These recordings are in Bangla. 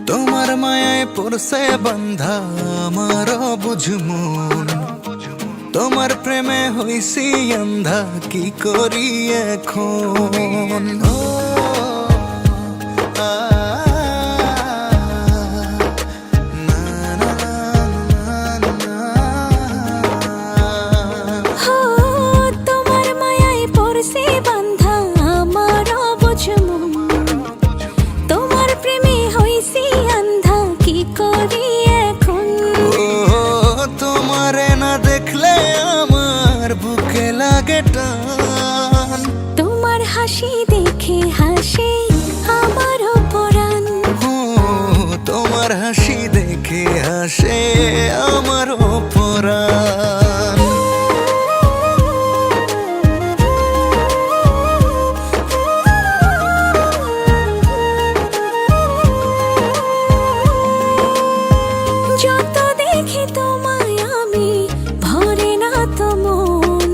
তোমার মায়ায় পড়ছে বান্ধা আমার বুঝমন, তোমার প্রেমে হইছি অন্ধা কি করি এখন। তোমার মায়ায় পড়ছে বান্ধা আমার বুঝমন, তোমার প্রেমে হইছি অন্ধা কি করি এখন। তোমারে না দেখলে আমার বুকে লাগে টান, তোমার হাসি দেখে হাসে আমার পরাণ। তোমার হাসি দেখে হাসে আমার পরাণ। যত দেখি তোমায় আমি ভরে না তো মন,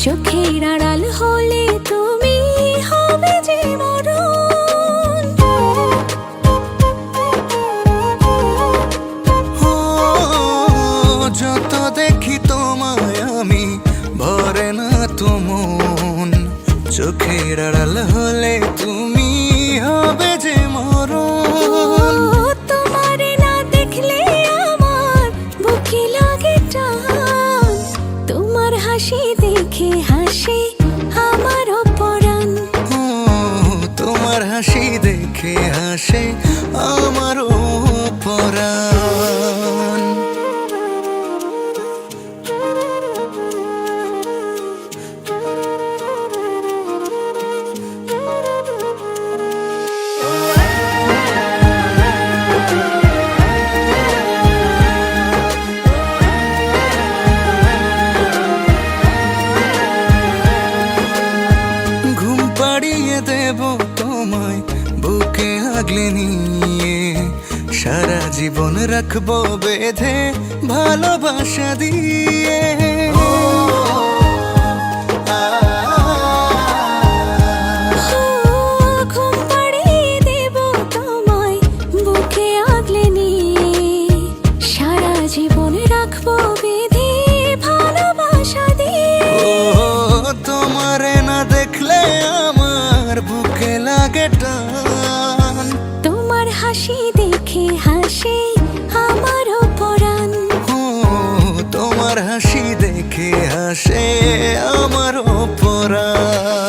চোখের আড়াল হলে তুমি হবে যে মরণ। যত দেখি তোমায় আমি ভরে না তো মন, চোখের আড়াল হলে তুমি হবে যে মরণ। তোমারে না দেখলে আমার বুকে লাগে টান, তোমার হাসি দেখে হাসে আমার পরাণ। তোমার হাসি দেখে হাসে আমার পরাণ। ঘুম পাড়িয়ে দেব তোমায় বুকে আগলে নিয়ে, সারা জীবন রাখবো বেঁধে ভালোবাসা দিয়ে। ঘুম পাড়িয়ে দেব তোমায় বুকে আগলে নিয়ে, সারা জীবন রাখবো বেঁধে ভালোবাসা দিয়ে। তোমারে না দেখলে আমার বুকে লাগে টান, তোমার হাসি দেখে হাসে আমার পরাণ। তোমার হাসি দেখে হাসে আমার পরাণ।